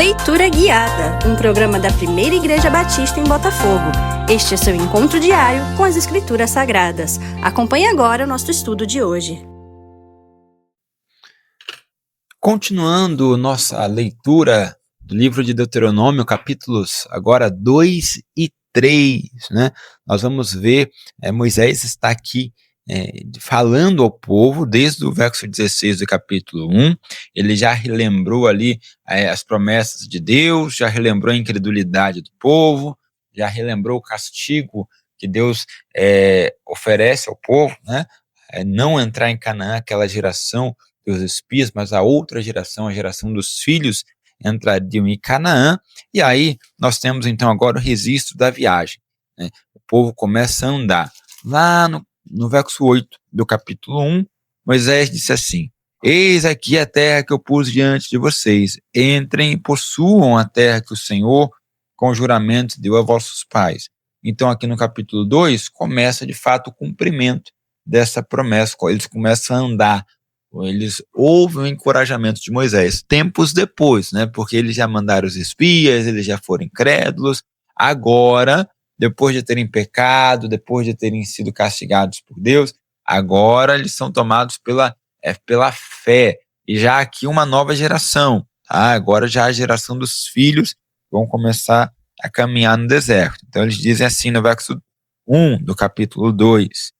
Leitura Guiada, um programa da Primeira Igreja Batista em Botafogo. Este é seu encontro diário com as Escrituras Sagradas. Acompanhe agora o nosso estudo de hoje. Continuando nossa leitura do livro de Deuteronômio, capítulos agora 2 e 3, né? Nós vamos ver, Moisés está aqui falando ao povo desde o verso 16 do capítulo 1, ele já relembrou ali as promessas de Deus, já relembrou a incredulidade do povo, já relembrou o castigo que Deus oferece ao povo, né? Não entrar em Canaã, aquela geração dos espias, mas a outra geração, a geração dos filhos, entrariam em Canaã. E aí nós temos então agora o registro da viagem, né? O povo começa a andar. Lá no verso 8 do capítulo 1, Moisés disse assim: eis aqui a terra que eu pus diante de vocês, entrem e possuam a terra que o Senhor com juramento deu a vossos pais. Então aqui no capítulo 2 começa de fato o cumprimento dessa promessa, eles começam a andar, eles ouvem o encorajamento de Moisés, tempos depois, né? Porque eles já mandaram os espias, eles já foram incrédulos, agora, depois de terem pecado, depois de terem sido castigados por Deus, agora eles são tomados pela fé, e já aqui uma nova geração, tá? Agora já a geração dos filhos vão começar a caminhar no deserto. Então eles dizem assim no verso 1 do capítulo 2,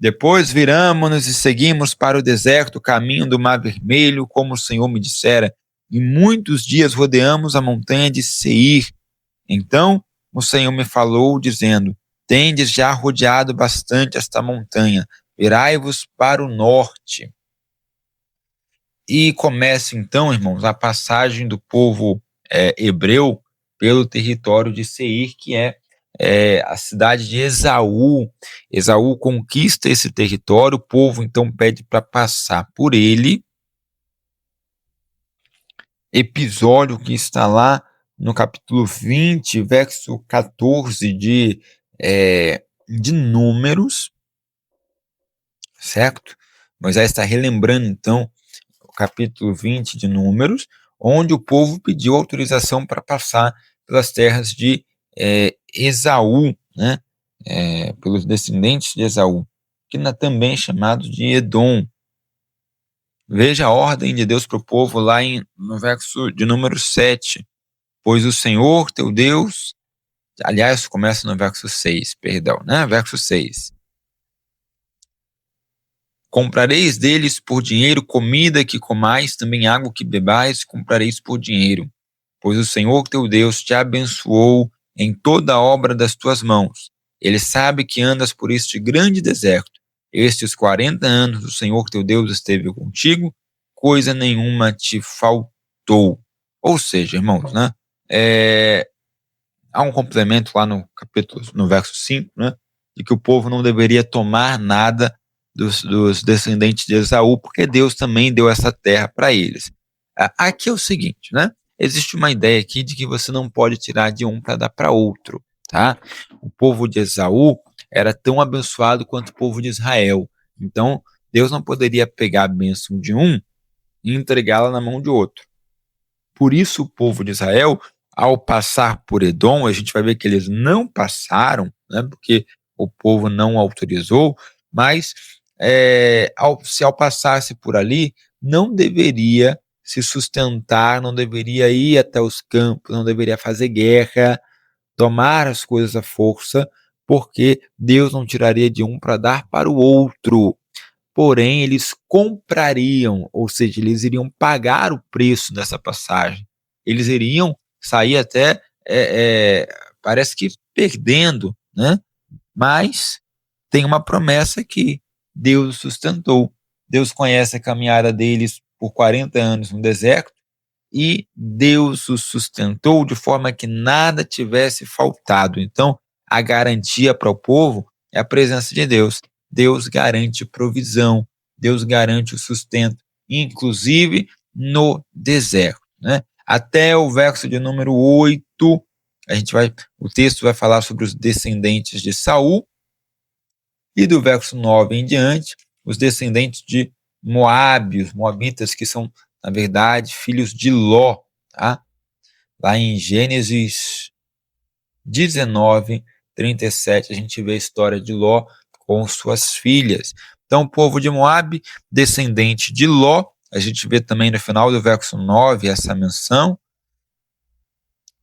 depois viramo-nos e seguimos para o deserto, caminho do Mar Vermelho, como o Senhor me dissera, e muitos dias rodeamos a montanha de Seir. Então o Senhor me falou, dizendo, tendes já rodeado bastante esta montanha, virai-vos para o norte. E começa então, irmãos, a passagem do povo hebreu pelo território de Seir, que é a cidade de Esaú. Esaú conquista esse território, o povo então pede para passar por ele. Episódio que está lá no capítulo 20, verso 14 de Números, certo? Moisés está relembrando então o capítulo 20 de Números, onde o povo pediu autorização para passar pelas terras de Esaú, né? Pelos descendentes de Esaú, que também é chamado de Edom. Veja a ordem de Deus para o povo lá no verso de número 7. Pois o Senhor teu Deus, aliás, começa no verso 6, perdão, né? Verso 6. Comprareis deles por dinheiro comida que comais, também água que bebais, comprareis por dinheiro. Pois o Senhor teu Deus te abençoou em toda a obra das tuas mãos. Ele sabe que andas por este grande deserto. Estes 40 anos o Senhor teu Deus esteve contigo, coisa nenhuma te faltou. Ou seja, irmãos, né? Há um complemento lá no verso 5, né? De que o povo não deveria tomar nada dos descendentes de Esaú, porque Deus também deu essa terra para eles. Aqui é o seguinte, né? Existe uma ideia aqui de que você não pode tirar de um para dar para outro, tá? O povo de Esaú era tão abençoado quanto o povo de Israel. Então, Deus não poderia pegar a bênção de um e entregá-la na mão de outro. Por isso, o povo de Israel, ao passar por Edom, a gente vai ver que eles não passaram, né? Porque o povo não autorizou, mas ao passasse por ali, não deveria se sustentar, não deveria ir até os campos, não deveria fazer guerra, tomar as coisas à força, porque Deus não tiraria de um para dar para o outro. Porém, eles comprariam, ou seja, eles iriam pagar o preço dessa passagem. Eles iriam sair até, parece que perdendo, né? Mas tem uma promessa que Deus sustentou. Deus conhece a caminhada deles por 40 anos no deserto e Deus os sustentou de forma que nada tivesse faltado. Então, a garantia para o povo é a presença de Deus. Deus garante provisão, Deus garante o sustento, inclusive no deserto, né? Até o verso de número 8, o texto vai falar sobre os descendentes de Saul, e do verso 9 em diante, os descendentes de Moabe, os moabitas, que são, na verdade, filhos de Ló, tá? Lá em Gênesis 19, 37, a gente vê a história de Ló com suas filhas. Então, o povo de Moabe, descendente de Ló, a gente vê também no final do verso 9 essa menção.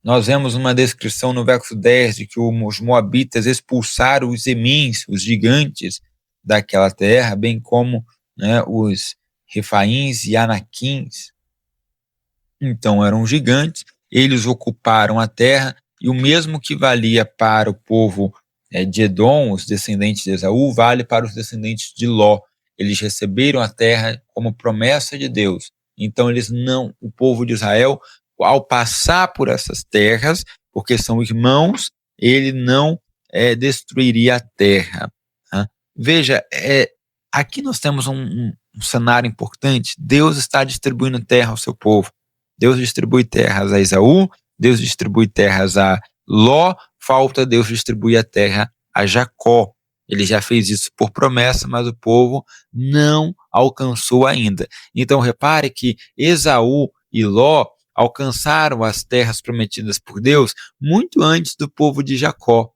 Nós vemos uma descrição no verso 10 de que os moabitas expulsaram os emins, os gigantes daquela terra, bem como, né, os refaíns e anaquins. Então eram gigantes, eles ocuparam a terra, e o mesmo que valia para o povo de Edom, os descendentes de Esaú, vale para os descendentes de Ló. Eles receberam a terra como promessa de Deus. Então o povo de Israel, ao passar por essas terras, porque são irmãos, ele não destruiria a terra. Tá? Veja, aqui nós temos um cenário importante. Deus está distribuindo terra ao seu povo. Deus distribui terras a Esaú, Deus distribui terras a Ló, falta Deus distribuir a terra a Jacó. Ele já fez isso por promessa, mas o povo não alcançou ainda. Então repare que Esaú e Ló alcançaram as terras prometidas por Deus muito antes do povo de Jacó.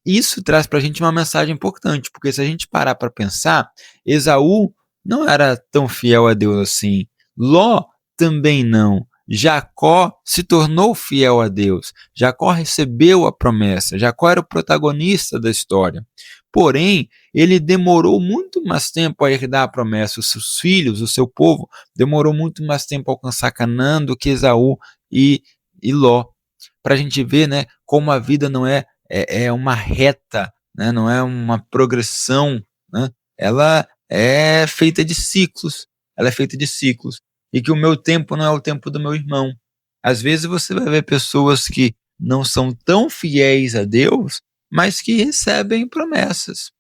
Isso traz para a gente uma mensagem importante, porque se a gente parar para pensar, Esaú não era tão fiel a Deus assim. Ló também não. Jacó se tornou fiel a Deus. Jacó recebeu a promessa. Jacó era o protagonista da história. Porém, ele demorou muito mais tempo a herdar a promessa. Os seus filhos, o seu povo, demorou muito mais tempo a alcançar Canaã do que Esaú e Ló. Para a gente ver, né, como a vida não é uma reta, né, não é uma progressão, né, ela é feita de ciclos. Ela é feita de ciclos. E que o meu tempo não é o tempo do meu irmão. Às vezes você vai ver pessoas que não são tão fiéis a Deus, mas que recebem promessas,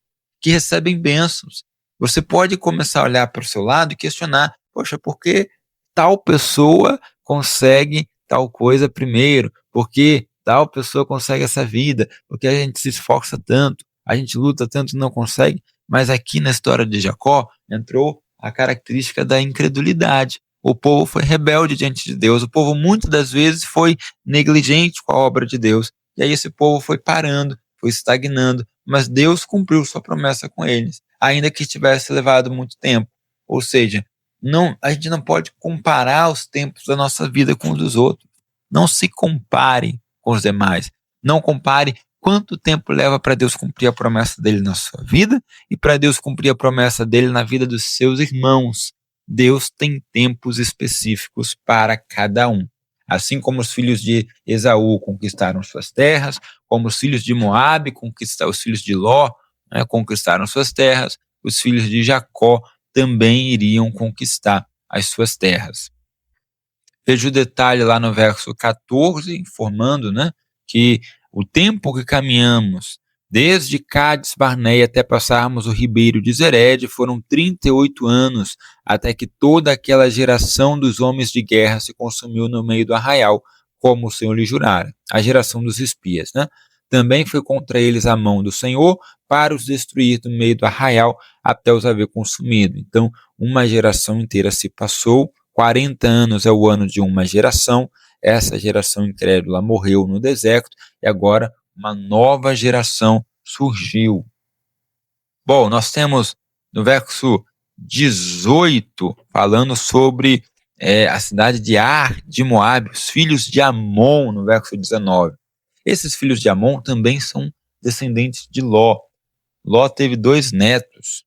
que recebem bênçãos. Você pode começar a olhar para o seu lado e questionar, poxa, por que tal pessoa consegue tal coisa primeiro? Por que tal pessoa consegue essa vida? Porque a gente se esforça tanto, a gente luta tanto e não consegue. Mas aqui na história de Jacó entrou a característica da incredulidade. O povo foi rebelde diante de Deus. O povo muitas das vezes foi negligente com a obra de Deus. E aí esse povo foi parando, foi estagnando. Mas Deus cumpriu sua promessa com eles, ainda que tivesse levado muito tempo. Ou seja, a gente não pode comparar os tempos da nossa vida com os dos outros. Não se compare com os demais. Não compare quanto tempo leva para Deus cumprir a promessa dele na sua vida e para Deus cumprir a promessa dele na vida dos seus irmãos. Deus tem tempos específicos para cada um. Assim como os filhos de Esaú conquistaram suas terras, como os filhos de Moabe os filhos de Ló, né, conquistaram suas terras, os filhos de Jacó também iriam conquistar as suas terras. Veja o detalhe lá no verso 14, informando, né, que o tempo que caminhamos desde Cádiz Barneia até passarmos o ribeiro de Zered foram 38 anos, até que toda aquela geração dos homens de guerra se consumiu no meio do arraial, como o Senhor lhe jurara. A geração dos espias, né? Também foi contra eles a mão do Senhor para os destruir do meio do arraial até os haver consumido. Então, uma geração inteira se passou, 40 anos é o ano de uma geração, essa geração incrédula morreu no deserto e agora uma nova geração surgiu. Bom, nós temos no verso 18 falando sobre a cidade de Ar de Moabe, os filhos de Amon, no verso 19. Esses filhos de Amon também são descendentes de Ló. Ló teve 2 netos.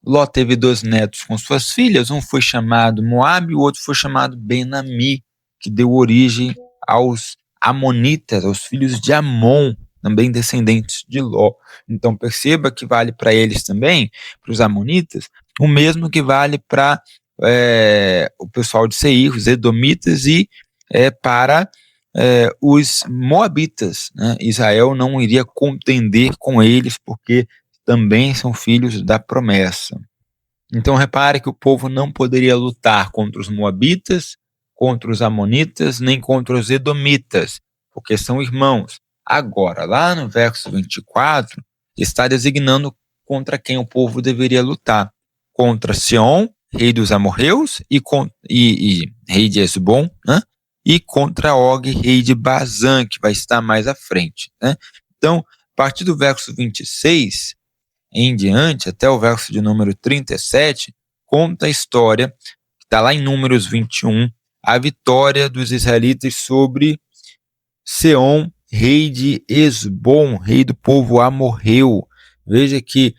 Ló teve 2 netos com suas filhas, um foi chamado Moabe e o outro foi chamado Ben-Ami, que deu origem aos Amonitas, aos filhos de Amon, também descendentes de Ló. Então perceba que vale para eles também, para os Amonitas, o mesmo que vale para o pessoal de Seir, os Edomitas, e para os Moabitas. Né? Israel não iria contender com eles, porque também são filhos da promessa. Então repare que o povo não poderia lutar contra os Moabitas, contra os Amonitas, nem contra os Edomitas, porque são irmãos. Agora, lá no verso 24, está designando contra quem o povo deveria lutar. Contra Seom, rei dos amorreus, e rei de Hesbom, né? e contra Og, rei de Bazã, que vai estar mais à frente, né? Então, a partir do verso 26 em diante, até o verso de número 37, conta a história, que está lá em Números 21, a vitória dos israelitas sobre Seom, rei de Esbom, rei do povo amorreu. Veja que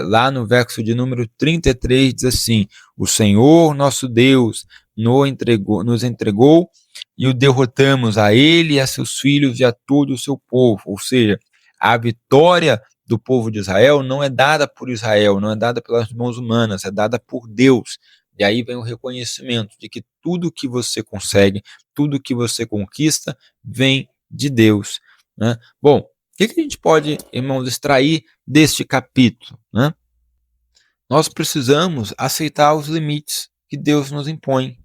lá no verso de número 33 diz assim: o Senhor nosso Deus nos entregou e o derrotamos a ele e a seus filhos e a todo o seu povo. Ou seja, a vitória do povo de Israel não é dada por Israel, não é dada pelas mãos humanas, é dada por Deus. E aí vem o reconhecimento de que tudo que você consegue, tudo que você conquista, vem de Deus, né? Bom, o que a gente pode, irmãos, extrair deste capítulo, né? Nós precisamos aceitar os limites que Deus nos impõe,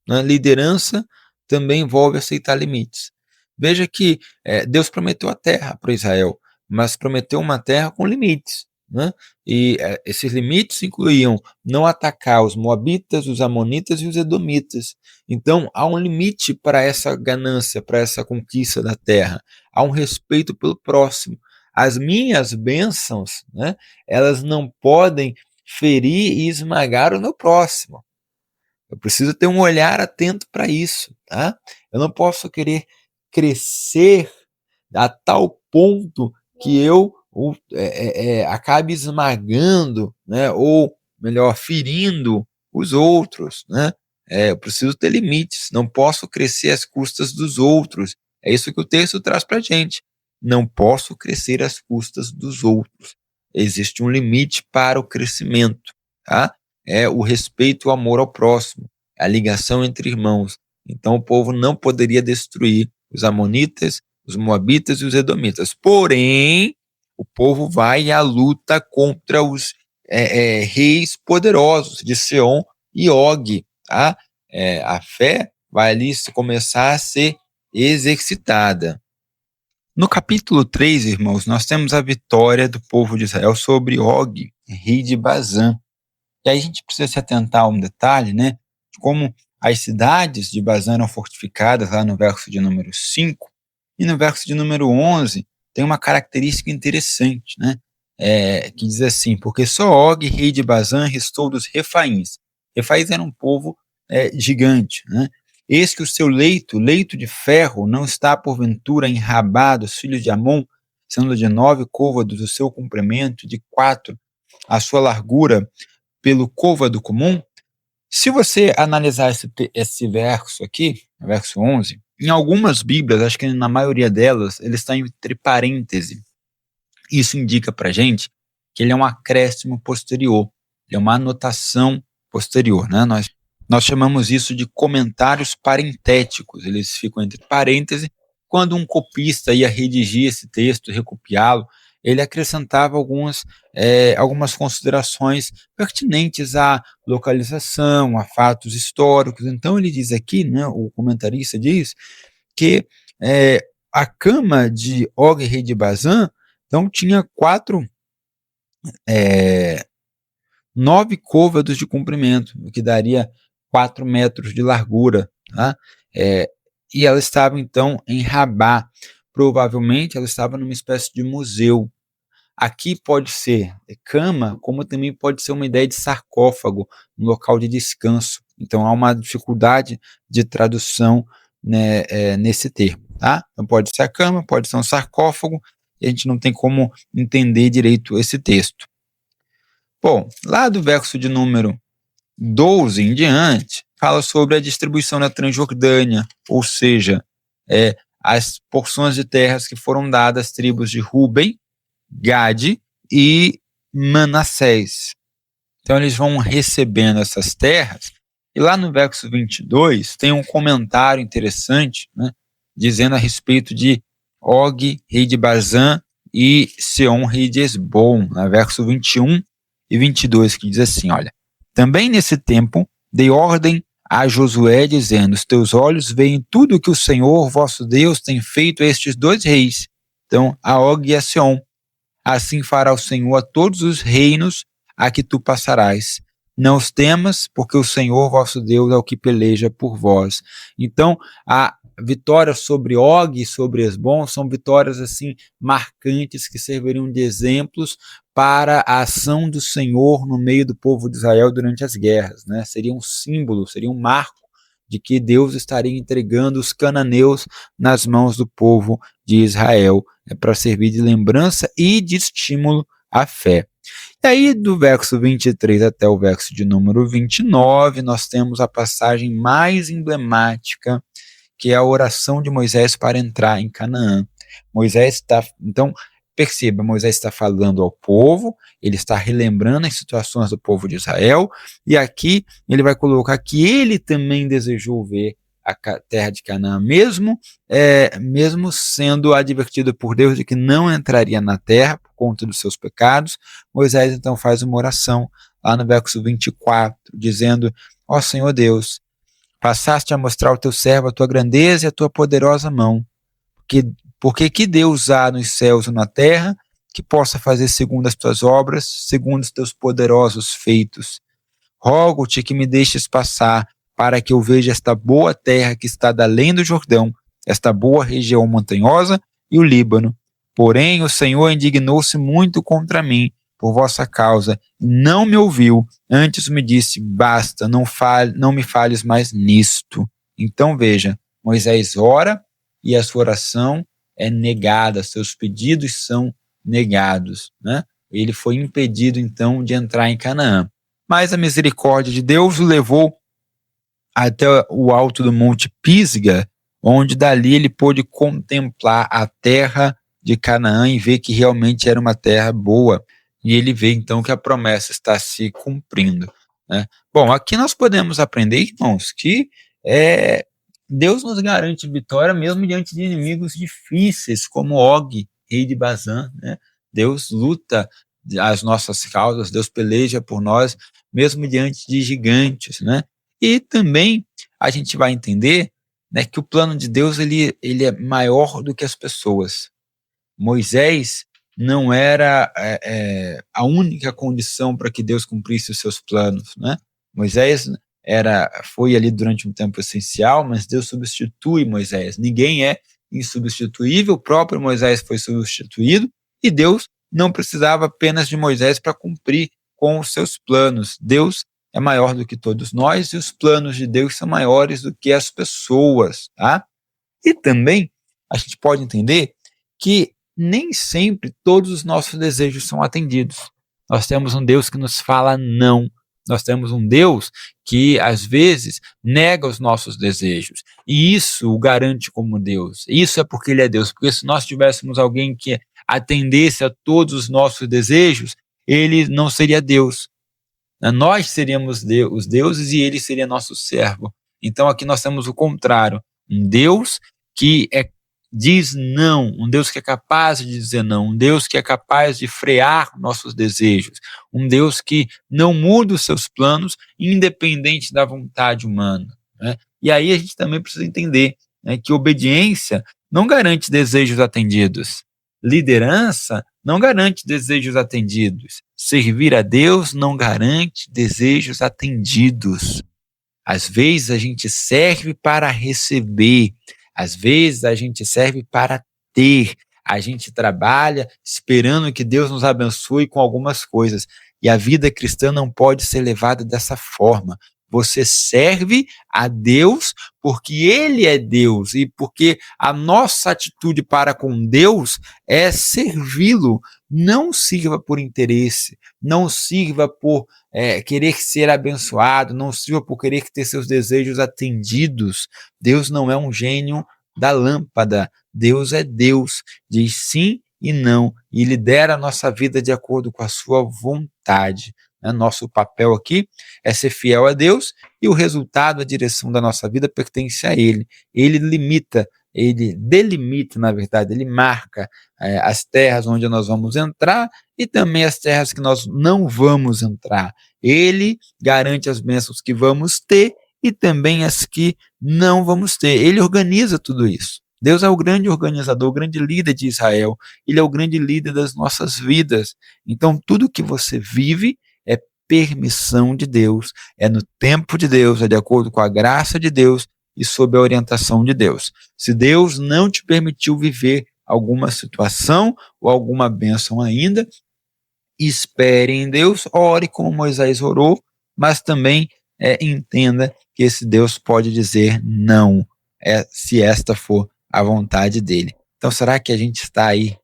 né? Liderança também envolve aceitar limites. Veja que Deus prometeu a terra para Israel, mas prometeu uma terra com limites, né? E esses limites incluíam não atacar os moabitas, os amonitas e os edomitas. Então há um limite para essa ganância, para essa conquista da terra. Há um respeito pelo próximo. As minhas bênçãos, né, elas não podem ferir e esmagar o meu próximo. Eu preciso ter um olhar atento para isso, tá? Eu não posso querer crescer a tal ponto que eu acabe esmagando, né, ou melhor, ferindo os outros, né? Eu preciso ter limites, não posso crescer às custas dos outros. É isso que o texto traz para a gente. Não posso crescer às custas dos outros. Existe um limite para o crescimento, tá? É o respeito e o amor ao próximo, a ligação entre irmãos. Então o povo não poderia destruir os amonitas, os moabitas e os edomitas. Porém, o povo vai à luta contra os reis poderosos de Seom e Og. Tá? A fé vai ali começar a ser exercitada. No capítulo 3, irmãos, nós temos a vitória do povo de Israel sobre Og, rei de Bazã. E aí a gente precisa se atentar a um detalhe, né? De como as cidades de Bazã eram fortificadas lá no verso de número 5, e no verso de número 11 tem uma característica interessante, né? Que diz assim: porque só Og, rei de Bazã, restou dos Refaíns. Refaíns era um povo gigante, né? Eis que o seu leito de ferro, não está porventura em Rabá dos filhos de Amon, sendo de 9 côvados o seu comprimento, de 4 a sua largura, pelo côvado comum. Se você analisar esse verso aqui, verso 11, em algumas Bíblias, acho que na maioria delas, ele está entre parênteses. Isso indica para a gente que ele é um acréscimo posterior, ele é uma anotação posterior, né? Nós chamamos isso de comentários parentéticos, eles ficam entre parênteses. Quando um copista ia redigir esse texto, recopiá-lo, ele acrescentava algumas considerações pertinentes à localização, a fatos históricos. Então ele diz aqui, né, o comentarista diz, que a cama de Og, rei de Bazã, então tinha 9 côvados de comprimento, o que daria 4 metros de largura, tá? E ela estava então em Rabá. Provavelmente ela estava numa espécie de museu. Aqui pode ser cama, como também pode ser uma ideia de sarcófago, um local de descanso. Então há uma dificuldade de tradução, né, nesse termo, tá? Então pode ser a cama, pode ser um sarcófago, e a gente não tem como entender direito esse texto. Bom, lá do verso de número 12 em diante, fala sobre a distribuição da Transjordânia, ou seja, as porções de terras que foram dadas às tribos de Ruben, Gade e Manassés. Então eles vão recebendo essas terras, e lá no verso 22 tem um comentário interessante, né, dizendo a respeito de Og, rei de Bazã, e Seom, rei de Esbom, no verso 21 e 22, que diz assim, olha: também nesse tempo dei ordem a Josué, dizendo: os teus olhos veem tudo o que o Senhor, vosso Deus, tem feito a estes 2 reis, então a Og e a Seom. Assim fará o Senhor a todos os reinos a que tu passarás. não os temas, porque o Senhor vosso Deus é o que peleja por vós. Então, a vitória sobre Og e sobre Esbom são vitórias assim marcantes que serviriam de exemplos para a ação do Senhor no meio do povo de Israel durante as guerras, né? Seria um símbolo, seria um marco de que Deus estaria entregando os cananeus nas mãos do povo de Israel, para servir de lembrança e de estímulo à fé. E aí, do verso 23 até o verso de número 29, nós temos a passagem mais emblemática, que é a oração de Moisés para entrar em Canaã. Moisés está, então, perceba, Moisés está falando ao povo, ele está relembrando as situações do povo de Israel, e aqui ele vai colocar que ele também desejou ver a terra de Canaã, mesmo sendo advertido por Deus de que não entraria na terra por conta dos seus pecados. Moisés então faz uma oração lá no verso 24, dizendo: ó Senhor Deus, passaste a mostrar ao teu servo a tua grandeza e a tua poderosa mão, porque que Deus há nos céus ou na terra que possa fazer segundo as tuas obras, segundo os teus poderosos feitos. Rogo-te que me deixes passar, para que eu veja esta boa terra que está da além do Jordão, esta boa região montanhosa e o Líbano. Porém, o Senhor indignou-se muito contra mim, por vossa causa, e não me ouviu. Antes me disse: basta, não me fales mais nisto. Então veja, Moisés ora e a sua oração é negada, seus pedidos são negados, né? Ele foi impedido então de entrar em Canaã. Mas a misericórdia de Deus o levou até o alto do monte Pisga, onde dali ele pôde contemplar a terra de Canaã e ver que realmente era uma terra boa. E ele vê então que a promessa está se cumprindo, né? Bom, aqui nós podemos aprender, irmãos, que Deus nos garante vitória mesmo diante de inimigos difíceis, como Og, rei de Bazã, né? Deus luta as nossas causas, Deus peleja por nós, mesmo diante de gigantes, né? E também a gente vai entender, né, que o plano de Deus ele é maior do que as pessoas. Moisés não era a única condição para que Deus cumprisse os seus planos, né? Moisés foi ali durante um tempo essencial, mas Deus substitui Moisés. Ninguém é insubstituível, o próprio Moisés foi substituído e Deus não precisava apenas de Moisés para cumprir com os seus planos. Deus é maior do que todos nós e os planos de Deus são maiores do que as pessoas, tá? E também a gente pode entender que nem sempre todos os nossos desejos são atendidos. Nós temos um Deus que nos fala não. Nós temos um Deus que, às vezes, nega os nossos desejos. E isso o garante como Deus. Isso é porque Ele é Deus. Porque se nós tivéssemos alguém que atendesse a todos os nossos desejos, Ele não seria Deus. Nós seríamos os deuses e Ele seria nosso servo. Então aqui nós temos o contrário. Um Deus que diz não, um Deus que é capaz de dizer não, um Deus que é capaz de frear nossos desejos, um Deus que não muda os seus planos, independente da vontade humana, né? E aí a gente também precisa entender, né, que obediência não garante desejos atendidos, liderança não garante desejos atendidos, servir a Deus não garante desejos atendidos. Às vezes a gente serve para receber, às vezes a gente serve para ter, a gente trabalha esperando que Deus nos abençoe com algumas coisas. E a vida cristã não pode ser levada dessa forma. Você serve a Deus porque Ele é Deus e porque a nossa atitude para com Deus é servi-lo. Não sirva por interesse, não sirva por querer ser abençoado, não sirva por querer ter seus desejos atendidos. Deus não é um gênio da lâmpada, Deus é Deus, diz sim e não, e lidera a nossa vida de acordo com a sua vontade. Nosso papel aqui é ser fiel a Deus e o resultado, a direção da nossa vida pertence a Ele. Ele delimita, na verdade, Ele marca as terras onde nós vamos entrar e também as terras que nós não vamos entrar. Ele garante as bênçãos que vamos ter e também as que não vamos ter. Ele organiza tudo isso. Deus é o grande organizador, o grande líder de Israel. Ele é o grande líder das nossas vidas. Então, tudo que você vive é permissão de Deus, é no tempo de Deus, é de acordo com a graça de Deus e sob a orientação de Deus. Se Deus não te permitiu viver alguma situação ou alguma bênção ainda, espere em Deus, ore como Moisés orou, mas também entenda que esse Deus pode dizer não, se esta for a vontade dele. Então, será que a gente está aí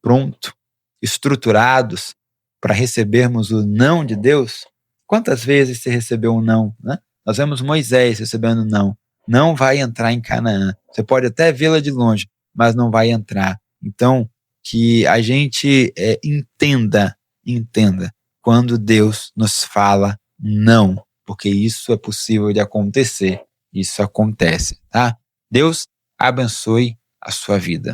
pronto, estruturados para recebermos o não de Deus? Quantas vezes você recebeu um não, né? Nós vemos Moisés recebendo não. Não vai entrar em Canaã. Você pode até vê-la de longe, mas não vai entrar. Então, que a gente entenda quando Deus nos fala não, porque isso é possível de acontecer. Isso acontece, tá? Deus abençoe a sua vida.